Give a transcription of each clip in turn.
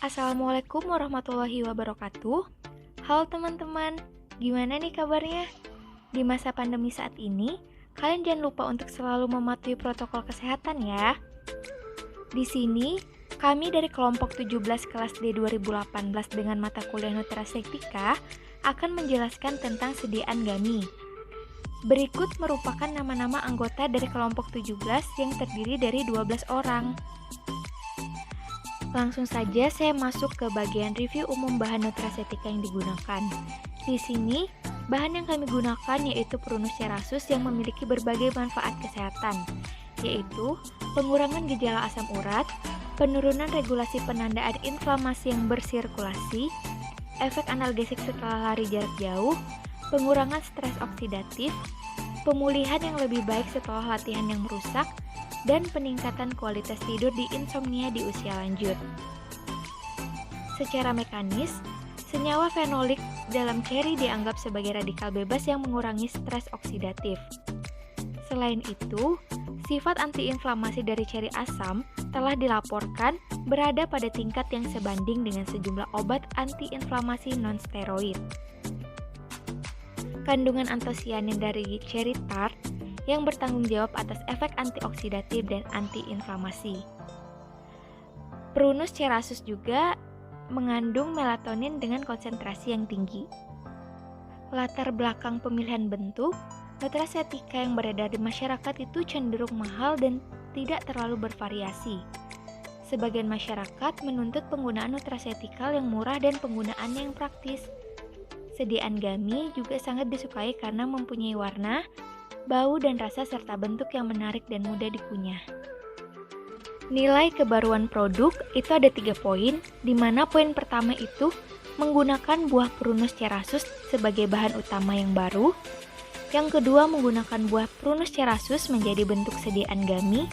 Assalamualaikum warahmatullahi wabarakatuh. Halo teman-teman, gimana nih kabarnya? Di masa pandemi saat ini, kalian jangan lupa untuk selalu mematuhi protokol kesehatan ya. Di sini, kami dari kelompok 17 kelas D 2018 dengan mata kuliah Nutracetika akan menjelaskan tentang sediaan GAMI. Berikut merupakan nama-nama anggota dari kelompok 17 yang terdiri dari 12 orang. Langsung saja saya masuk ke bagian review umum bahan nutracetika yang digunakan. Di sini, bahan yang kami gunakan yaitu Prunus cerasus yang memiliki berbagai manfaat kesehatan, yaitu pengurangan gejala asam urat, penurunan regulasi penandaan inflamasi yang bersirkulasi, efek analgesik setelah lari jarak jauh, pengurangan stres oksidatif, pemulihan yang lebih baik setelah latihan yang merusak, dan peningkatan kualitas tidur di insomnia di usia lanjut. Secara mekanis, senyawa fenolik dalam ceri dianggap sebagai radikal bebas yang mengurangi stres oksidatif. Selain itu, sifat antiinflamasi dari ceri asam telah dilaporkan berada pada tingkat yang sebanding dengan sejumlah obat antiinflamasi non-steroid. Kandungan antosianin dari ceri tart yang bertanggung jawab atas efek antioksidatif dan antiinflamasi. Prunus cerasus juga mengandung melatonin dengan konsentrasi yang tinggi. Latar belakang pemilihan bentuk, nutracetika yang beredar di masyarakat itu cenderung mahal dan tidak terlalu bervariasi. Sebagian masyarakat menuntut penggunaan nutracetikal yang murah dan penggunaannya yang praktis. Sediaan GAMI juga sangat disukai karena mempunyai warna, bau dan rasa serta bentuk yang menarik dan mudah dikunyah. Nilai kebaruan produk itu ada 3 poin, di mana poin pertama itu menggunakan buah Prunus cerasus sebagai bahan utama yang baru. Yang kedua menggunakan buah Prunus cerasus menjadi bentuk sediaan GAMI,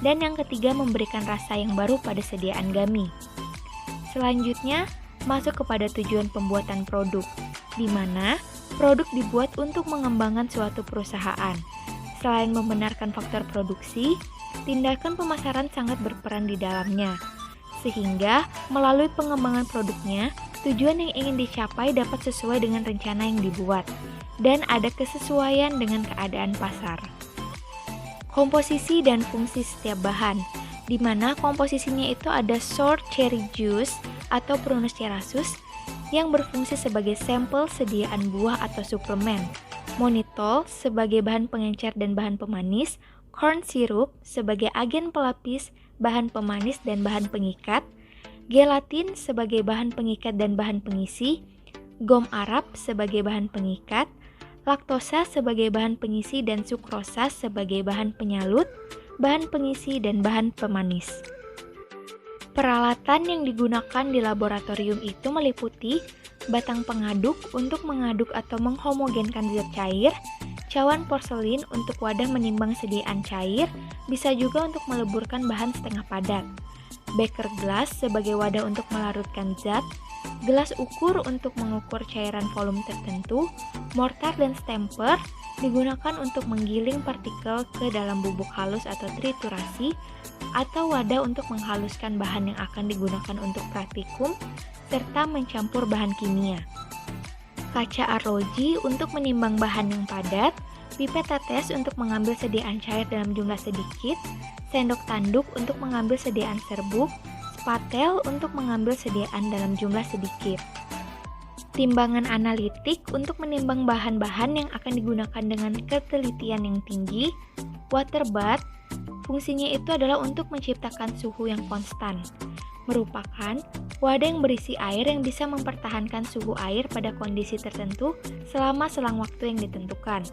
dan yang ketiga memberikan rasa yang baru pada sediaan GAMI. Selanjutnya masuk kepada tujuan pembuatan produk, di mana produk dibuat untuk mengembangkan suatu perusahaan. Selain membenarkan faktor produksi, tindakan pemasaran sangat berperan di dalamnya. Sehingga, melalui pengembangan produknya, tujuan yang ingin dicapai dapat sesuai dengan rencana yang dibuat, dan ada kesesuaian dengan keadaan pasar. Komposisi dan fungsi setiap bahan, di mana komposisinya itu ada sour cherry juice atau Prunus cerasus, yang berfungsi sebagai sampel sediaan buah atau suplemen, monitol sebagai bahan pengencer dan bahan pemanis, corn syrup sebagai agen pelapis, bahan pemanis dan bahan pengikat, gelatin sebagai bahan pengikat dan bahan pengisi, gom arab sebagai bahan pengikat, laktosa sebagai bahan pengisi dan sukrosa sebagai bahan penyalut, bahan pengisi dan bahan pemanis. Peralatan yang digunakan di laboratorium itu meliputi batang pengaduk untuk mengaduk atau menghomogenkan zat cair, cawan porselin untuk wadah menimbang sediaan cair, bisa juga untuk meleburkan bahan setengah padat, beker gelas sebagai wadah untuk melarutkan zat, gelas ukur untuk mengukur cairan volume tertentu, mortar dan stamper digunakan untuk menggiling partikel ke dalam bubuk halus atau triturasi, atau wadah untuk menghaluskan bahan yang akan digunakan untuk praktikum, serta mencampur bahan kimia. Kaca arloji untuk menimbang bahan yang padat, pipet tetes untuk mengambil sediaan cair dalam jumlah sedikit, sendok tanduk untuk mengambil sediaan serbuk, spatel untuk mengambil sediaan dalam jumlah sedikit. Timbangan analitik untuk menimbang bahan-bahan yang akan digunakan dengan ketelitian yang tinggi, water bath, fungsinya itu adalah untuk menciptakan suhu yang konstan, merupakan wadah yang berisi air yang bisa mempertahankan suhu air pada kondisi tertentu selama selang waktu yang ditentukan,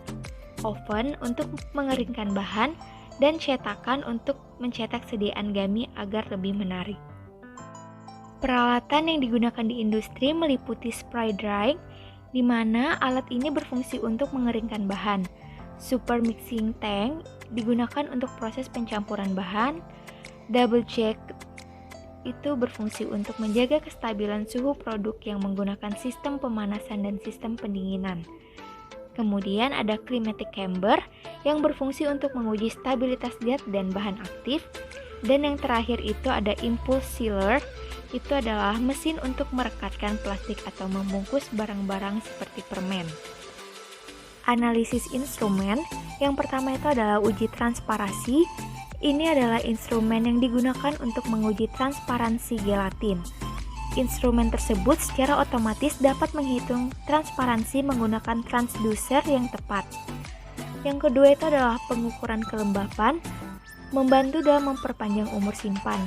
oven untuk mengeringkan bahan, dan cetakan untuk mencetak sediaan GAMI agar lebih menarik. Peralatan yang digunakan di industri meliputi spray drying, di mana alat ini berfungsi untuk mengeringkan bahan. Super mixing tank digunakan untuk proses pencampuran bahan. Double jack itu berfungsi untuk menjaga kestabilan suhu produk yang menggunakan sistem pemanasan dan sistem pendinginan. Kemudian ada climatic chamber yang berfungsi untuk menguji stabilitas zat dan bahan aktif. Dan yang terakhir itu ada impulse sealer itu adalah mesin untuk merekatkan plastik atau membungkus barang-barang seperti permen. Analisis instrumen, yang pertama itu adalah uji transparasi. Ini adalah instrumen yang digunakan untuk menguji transparansi gelatin. Instrumen tersebut secara otomatis dapat menghitung transparansi menggunakan transducer yang tepat. Yang kedua itu adalah pengukuran kelembapan, membantu dalam memperpanjang umur simpan.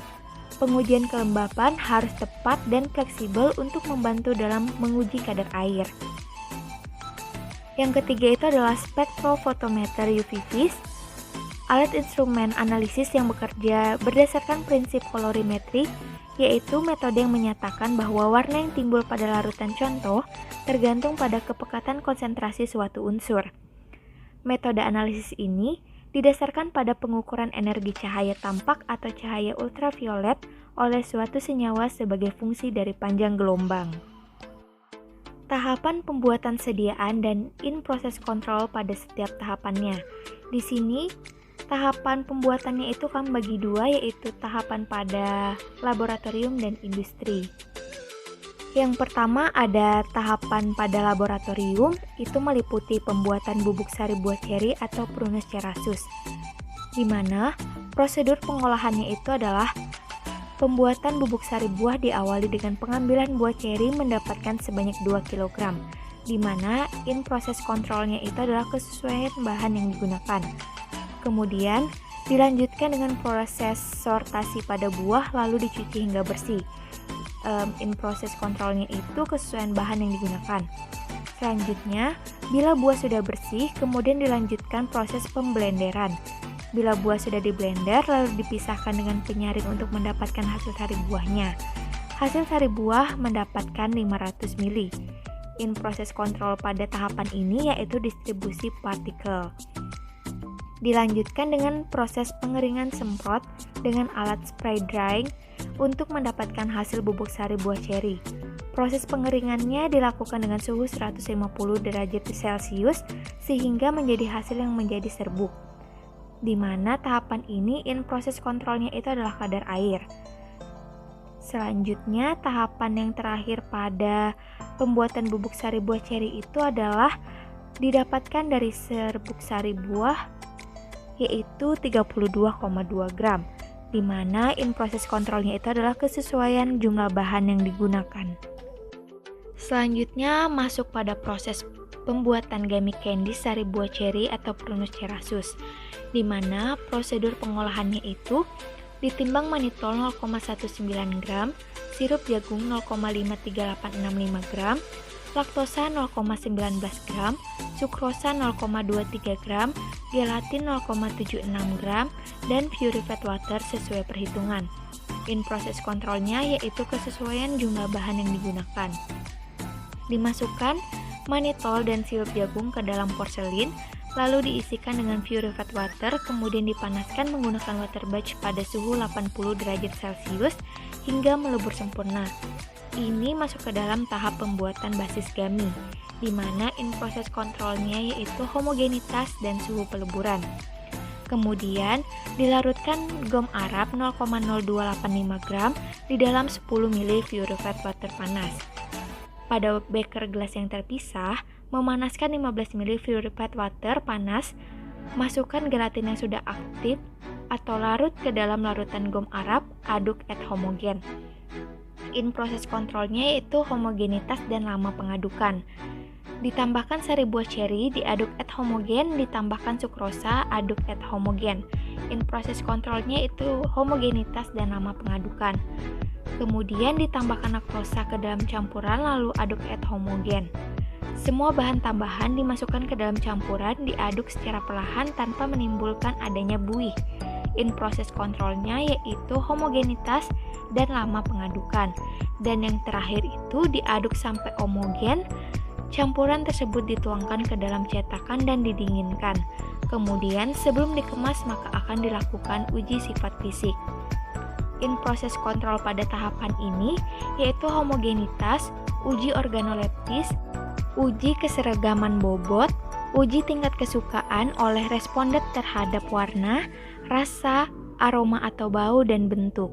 Pengujian kelembapan harus tepat dan fleksibel untuk membantu dalam menguji kadar air. Yang ketiga itu adalah spektrofotometer UV vis, alat instrumen analisis yang bekerja berdasarkan prinsip kolorimetri, yaitu metode yang menyatakan bahwa warna yang timbul pada larutan contoh tergantung pada kepekatan konsentrasi suatu unsur. Metode analisis ini didasarkan pada pengukuran energi cahaya tampak atau cahaya ultraviolet oleh suatu senyawa sebagai fungsi dari panjang gelombang. Tahapan pembuatan sediaan dan in-process control pada setiap tahapannya. Di sini, tahapan pembuatannya itu kami bagi dua, yaitu tahapan pada laboratorium dan industri. Yang pertama ada tahapan pada laboratorium, itu meliputi pembuatan bubuk sari buah ceri atau Prunus cerasus, di mana prosedur pengolahannya itu adalah pembuatan bubuk sari buah diawali dengan pengambilan buah ceri mendapatkan sebanyak 2 kg, di mana in-process controlnya itu adalah kesesuaian bahan yang digunakan. Kemudian dilanjutkan dengan proses sortasi pada buah lalu dicuci hingga bersih. In-process controlnya itu kesesuaian bahan yang digunakan. Selanjutnya, bila buah sudah bersih, kemudian dilanjutkan proses pemblenderan. Bila buah sudah diblender, lalu dipisahkan dengan penyaring untuk mendapatkan hasil sari buahnya. Hasil sari buah mendapatkan 500 ml. In-process control pada tahapan ini yaitu distribusi partikel. Dilanjutkan dengan proses pengeringan semprot dengan alat spray drying untuk mendapatkan hasil bubuk sari buah ceri. Proses pengeringannya dilakukan dengan suhu 150 derajat Celcius sehingga menjadi hasil yang menjadi serbuk. Di mana tahapan ini in-process controlnya itu adalah kadar air. Selanjutnya, tahapan yang terakhir pada pembuatan bubuk sari buah ceri itu adalah didapatkan dari serbuk sari buah yaitu 32,2 gram, di mana in-process controlnya itu adalah kesesuaian jumlah bahan yang digunakan. Selanjutnya masuk pada proses pembuatan gummy candy sari buah ceri atau Prunus cerasus, di mana prosedur pengolahannya itu ditimbang manitol 0,19 gram, sirup jagung 0,53865 gram, laktosa 0,19 gram, sukrosa 0,23 gram, gelatin 0,76 gram, dan purified water sesuai perhitungan. In-process controlnya yaitu kesesuaian jumlah bahan yang digunakan. Dimasukkan manitol dan sirup jagung ke dalam porselin, lalu diisikan dengan purified water, kemudian dipanaskan menggunakan water batch pada suhu 80 derajat Celcius hingga melebur sempurna. Ini masuk ke dalam tahap pembuatan basis gummy, di mana in-process controlnya yaitu homogenitas dan suhu peleburan. Kemudian dilarutkan gom Arab 0,0285 gram di dalam 10 ml purified water panas. Pada beker gelas yang terpisah, memanaskan 15 ml purified water panas, masukkan gelatin yang sudah aktif atau larut ke dalam larutan gom Arab, aduk et homogen. In-process controlnya yaitu homogenitas dan lama pengadukan. Ditambahkan sari buah ceri, diaduk et homogen, ditambahkan sukrosa, aduk et homogen. In-process controlnya itu homogenitas dan lama pengadukan. Kemudian ditambahkan laktosa ke dalam campuran lalu aduk et homogen. Semua bahan tambahan dimasukkan ke dalam campuran, diaduk secara perlahan tanpa menimbulkan adanya buih. In-process controlnya yaitu homogenitas dan lama pengadukan. Dan yang terakhir itu diaduk sampai homogen. Campuran tersebut dituangkan ke dalam cetakan dan didinginkan. Kemudian sebelum dikemas maka akan dilakukan uji sifat fisik. In-process control pada tahapan ini yaitu homogenitas, uji organoleptis, uji keseragaman bobot, uji tingkat kesukaan oleh responden terhadap warna, rasa, aroma atau bau, dan bentuk.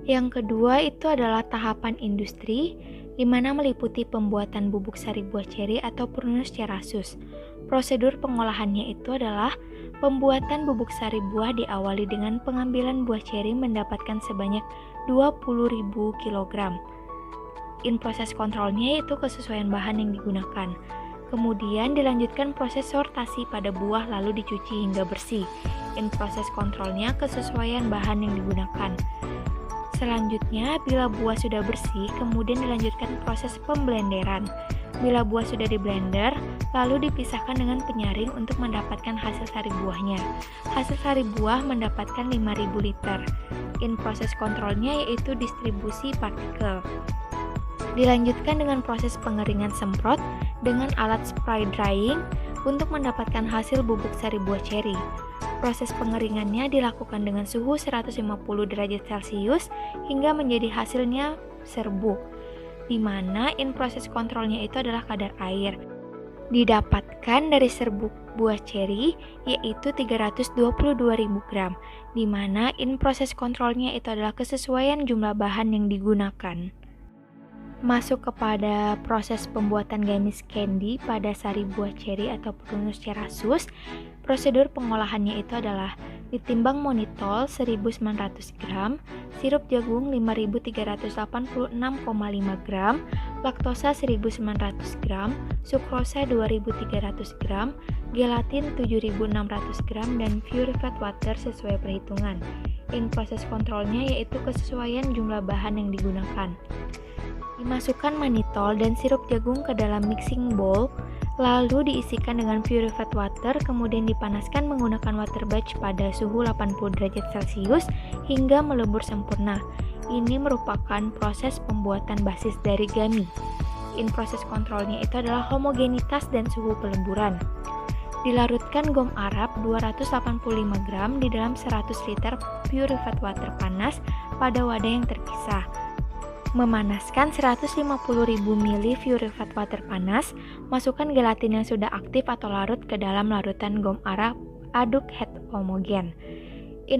Yang kedua itu adalah tahapan industri, di mana meliputi pembuatan bubuk sari buah ceri atau Prunus cerasus. Prosedur pengolahannya itu adalah pembuatan bubuk sari buah diawali dengan pengambilan buah ceri mendapatkan sebanyak 20.000 kg. Proses kontrolnya yaitu kesesuaian bahan yang digunakan. Kemudian dilanjutkan proses sortasi pada buah lalu dicuci hingga bersih. Proses kontrolnya kesesuaian bahan yang digunakan. Selanjutnya, bila buah sudah bersih, kemudian dilanjutkan proses pemblenderan. Bila buah sudah diblender, lalu dipisahkan dengan penyaring untuk mendapatkan hasil sari buahnya. Hasil sari buah mendapatkan 5.000 liter. Proses kontrolnya yaitu distribusi partikel. Dilanjutkan dengan proses pengeringan semprot dengan alat spray drying untuk mendapatkan hasil bubuk sari buah ceri. Proses pengeringannya dilakukan dengan suhu 150 derajat Celcius hingga menjadi hasilnya serbuk, di mana proses kontrolnya itu adalah kadar air. Didapatkan dari serbuk buah ceri yaitu 322.000 gram, di mana proses kontrolnya itu adalah kesesuaian jumlah bahan yang digunakan. Masuk kepada proses pembuatan gummies candy pada sari buah ceri atau Prunus cerasus. Prosedur pengolahannya itu adalah ditimbang manitol 1.900 gram, sirup jagung 5.386,5 gram, laktosa 1.900 gram, sukrosa 2.300 gram, gelatin 7.600 gram, dan purified water sesuai perhitungan. Proses kontrolnya yaitu kesesuaian jumlah bahan yang digunakan. Dimasukkan manitol dan sirup jagung ke dalam mixing bowl, lalu diisikan dengan purified water, kemudian dipanaskan menggunakan water batch pada suhu 80 derajat Celcius hingga melebur sempurna. Ini merupakan proses pembuatan basis dari gummy. Proses kontrolnya itu adalah homogenitas dan suhu peleburan. Dilarutkan gom Arab 285 gram di dalam 100 liter purified water panas pada wadah yang terpisah. Memanaskan 150.000 ml purified water panas, masukkan gelatin yang sudah aktif atau larut ke dalam larutan gom Arab, aduk head homogen.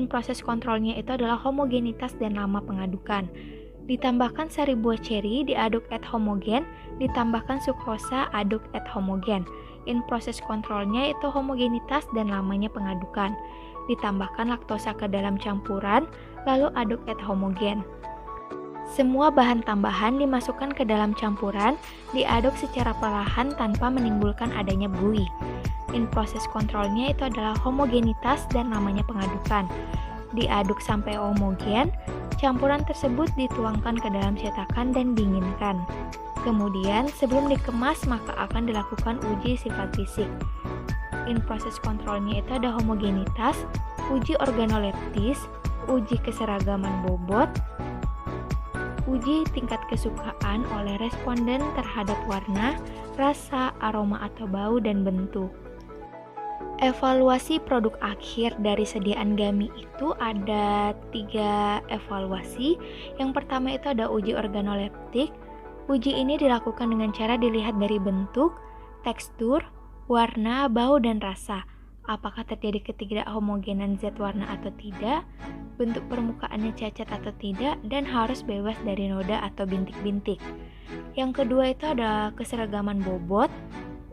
Proses kontrolnya itu adalah homogenitas dan lama pengadukan. Ditambahkan sari buah ceri, diaduk et homogen, ditambahkan sukrosa, aduk et homogen. Proses kontrolnya itu homogenitas dan lamanya pengadukan. Ditambahkan laktosa ke dalam campuran, lalu aduk et homogen. Semua bahan tambahan dimasukkan ke dalam campuran, diaduk secara perlahan tanpa menimbulkan adanya buih. Proses kontrolnya itu adalah homogenitas dan lamanya pengadukan. Diaduk sampai homogen, campuran tersebut dituangkan ke dalam cetakan dan dinginkan. Kemudian, sebelum dikemas maka akan dilakukan uji sifat fisik. Proses kontrolnya itu ada homogenitas, uji organoleptis, uji keseragaman bobot, uji tingkat kesukaan oleh responden terhadap warna, rasa, aroma atau bau, dan bentuk. Evaluasi produk akhir dari sediaan gummy itu ada 3 evaluasi. Yang pertama itu ada uji organoleptik. Uji ini dilakukan dengan cara dilihat dari bentuk, tekstur, warna, bau, dan rasa. Apakah terjadi ketidakhomogenan zat warna atau tidak, bentuk permukaannya cacat atau tidak, dan harus bebas dari noda atau bintik-bintik. Yang kedua itu ada keseragaman bobot.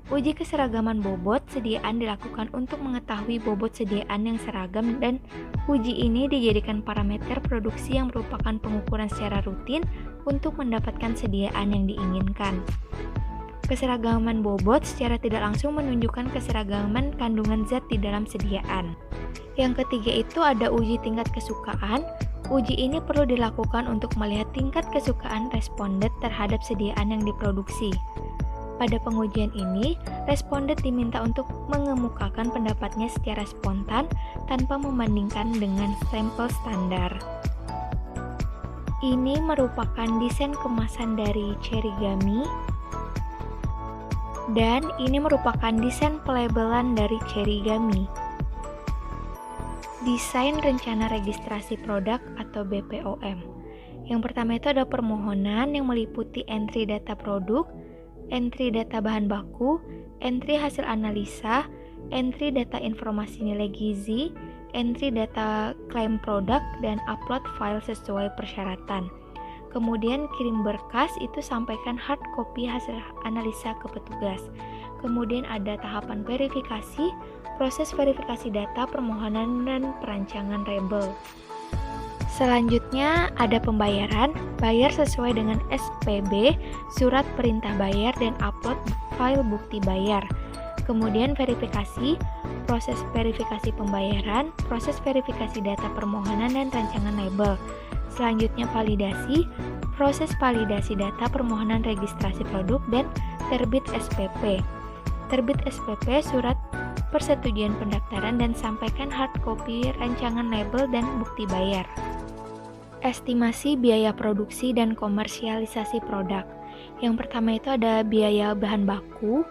Uji keseragaman bobot sediaan dilakukan untuk mengetahui bobot sediaan yang seragam, dan uji ini dijadikan parameter produksi yang merupakan pengukuran secara rutin untuk mendapatkan sediaan yang diinginkan. Keseragaman bobot secara tidak langsung menunjukkan keseragaman kandungan zat di dalam sediaan. Yang ketiga itu ada uji tingkat kesukaan. Uji ini perlu dilakukan untuk melihat tingkat kesukaan responden terhadap sediaan yang diproduksi. Pada pengujian ini, responden diminta untuk mengemukakan pendapatnya secara spontan tanpa membandingkan dengan sampel standar. Ini merupakan desain kemasan dari Cherry Gummy. Dan ini merupakan desain pelabelan dari Cherry Gummy. Desain rencana registrasi produk atau BPOM. Yang pertama itu ada permohonan yang meliputi entry data produk, entry data bahan baku, entry hasil analisa, entry data informasi nilai gizi, entry data klaim produk, dan upload file sesuai persyaratan. Kemudian kirim berkas, itu sampaikan hard copy hasil analisa ke petugas. Kemudian ada tahapan verifikasi, proses verifikasi data, permohonan, dan perancangan label. Selanjutnya ada pembayaran, bayar sesuai dengan SPB, surat perintah bayar, dan upload file bukti bayar. Kemudian verifikasi, proses verifikasi pembayaran, proses verifikasi data permohonan dan rancangan label. Selanjutnya validasi, proses validasi data permohonan registrasi produk, dan terbit SPP. Terbit SPP, surat persetujuan pendaftaran, dan sampaikan hard copy rancangan label dan bukti bayar. Estimasi biaya produksi dan komersialisasi produk. Yang pertama itu ada biaya bahan baku.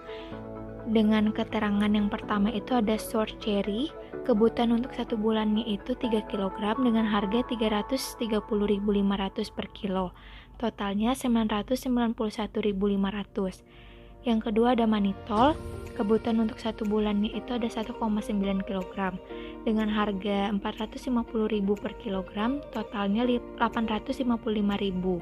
Dengan keterangan yang pertama itu ada sour cherry, kebutuhan untuk 1 bulannya itu 3 kg dengan harga 330.500 per kilo. Totalnya 991.500. Yang kedua ada mannitol, kebutuhan untuk 1 bulannya itu ada 1,9 kg dengan harga 450.000 per kilogram, totalnya 855.000.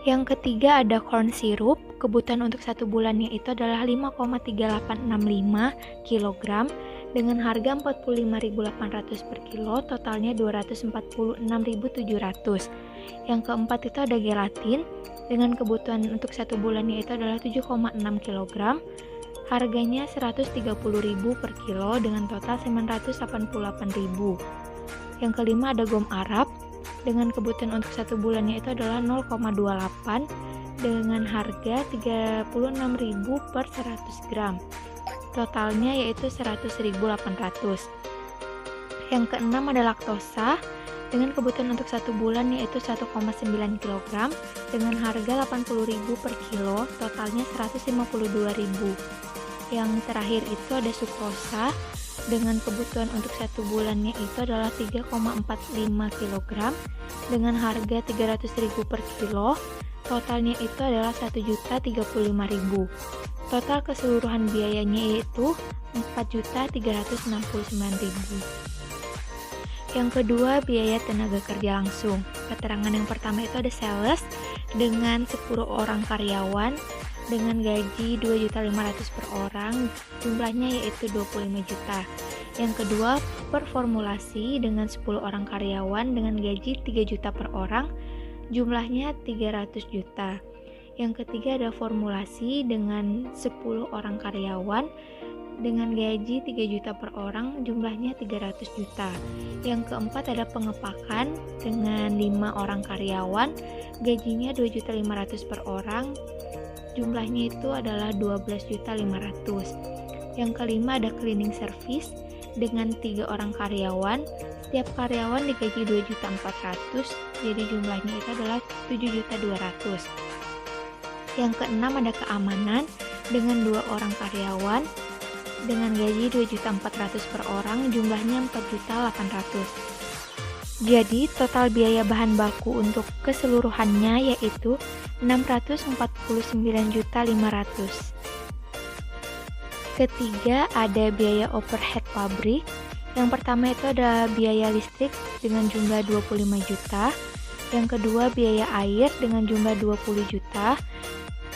Yang ketiga ada corn syrup, kebutuhan untuk 1 bulannya itu adalah 5,3865 kg dengan harga 45.800 per kilo, totalnya 246.700. Yang keempat itu ada gelatin, dengan kebutuhan untuk 1 bulannya itu adalah 7,6 kg, harganya 130.000 per kilo dengan total 988.000. Yang kelima ada gom Arab, dengan kebutuhan untuk 1 bulannya itu adalah 0,28 dengan harga 36.000 per 100 gram. Totalnya yaitu 100.800. Yang keenam ada laktosa, dengan kebutuhan untuk 1 bulan yaitu 1,9 kg dengan harga 80.000 per kilo, totalnya 152.000. Yang terakhir itu ada sukrosa, dengan kebutuhan untuk 1 bulannya itu adalah 3,45 kg dengan harga 300.000 per kilo, totalnya itu adalah 1.035.000. Total keseluruhan biayanya yaitu 4.369.000. Yang kedua, biaya tenaga kerja langsung. Keterangan yang pertama itu ada sales dengan 10 orang karyawan dengan gaji 2.500 per orang, jumlahnya yaitu 25 juta. Yang kedua, performulasi dengan 10 orang karyawan dengan gaji 3 juta per orang, jumlahnya 300 juta. Yang ketiga ada formulasi dengan 10 orang karyawan dengan gaji 3 juta per orang, jumlahnya 300 juta. Yang keempat ada pengepakan dengan 5 orang karyawan, gajinya 2.500 per orang, jumlahnya itu adalah 12.500. Yang kelima ada cleaning service dengan 3 orang karyawan, setiap karyawan digaji 2.400.000, jadi jumlahnya itu adalah 7.200. Yang keenam ada keamanan dengan 2 orang karyawan dengan gaji 2.400.000 per orang, jumlahnya 4.800.000. Jadi total biaya bahan baku untuk keseluruhannya yaitu 649.500.000. Ketiga ada biaya overhead pabrik. Yang pertama itu ada biaya listrik dengan jumlah 25 juta. Yang kedua biaya air dengan jumlah 20 juta.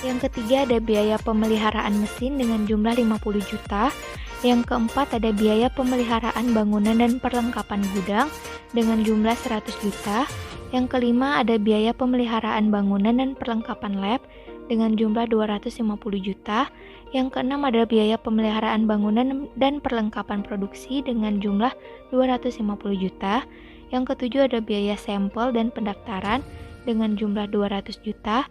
Yang ketiga ada biaya pemeliharaan mesin dengan jumlah 50 juta. Yang keempat ada biaya pemeliharaan bangunan dan perlengkapan gudang dengan jumlah 100 juta. Yang kelima ada biaya pemeliharaan bangunan dan perlengkapan lab dengan jumlah 250 juta. Yang keenam ada biaya pemeliharaan bangunan dan perlengkapan produksi dengan jumlah 250 juta. Yang ketujuh ada biaya sampel dan pendaftaran dengan jumlah 200 juta.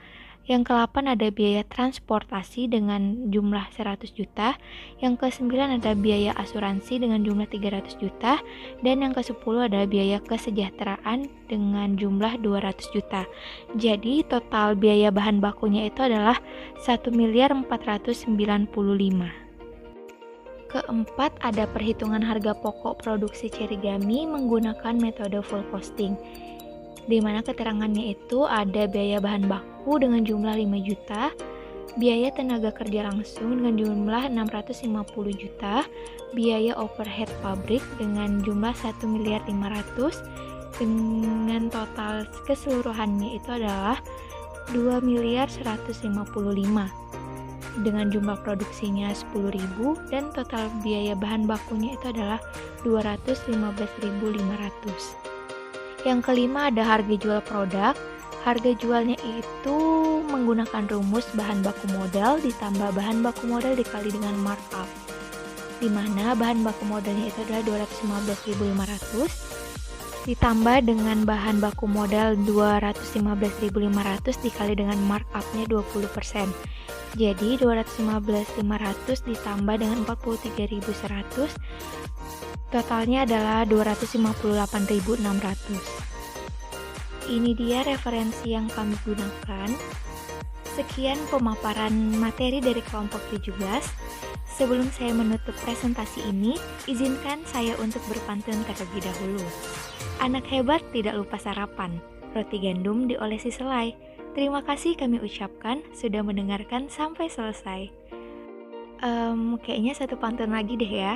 Yang ke-8 ada biaya transportasi dengan jumlah 100 juta. Yang ke-9 ada biaya asuransi dengan jumlah 300 juta. Dan yang ke-10 ada biaya kesejahteraan dengan jumlah 200 juta. Jadi total biaya bahan bakunya itu adalah 1.495.000.000. Keempat ada perhitungan harga pokok produksi Cherrygami menggunakan metode full costing, di mana keterangannya itu ada biaya bahan baku dengan jumlah 5 juta, biaya tenaga kerja langsung dengan jumlah 650 juta, biaya overhead pabrik dengan jumlah 1.500.000.000, dengan total keseluruhannya itu adalah 2.155.000.000, dengan jumlah produksinya 10.000 dan total biaya bahan bakunya itu adalah 215.500. Yang kelima ada harga jual produk. Harga jualnya itu menggunakan rumus bahan baku modal ditambah bahan baku modal dikali dengan markup, di mana bahan baku modalnya itu adalah 215.500 ditambah dengan bahan baku modal 215.500 dikali dengan markupnya 20%. Jadi 215.500 ditambah dengan 43.100, totalnya adalah 258.600. Ini dia referensi yang kami gunakan. Sekian pemaparan materi dari kelompok 17. Sebelum saya menutup presentasi ini, izinkan saya untuk berpantun terlebih dahulu. Anak hebat tidak lupa sarapan, roti gandum diolesi selai. Terima kasih kami ucapkan sudah mendengarkan sampai selesai. Kayaknya satu pantun lagi deh ya.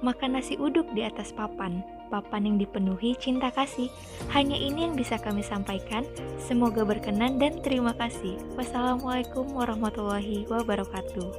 Makan nasi uduk di atas papan, papan yang dipenuhi cinta kasih. Hanya ini yang bisa kami sampaikan. Semoga berkenan dan terima kasih. Wassalamualaikum warahmatullahi wabarakatuh.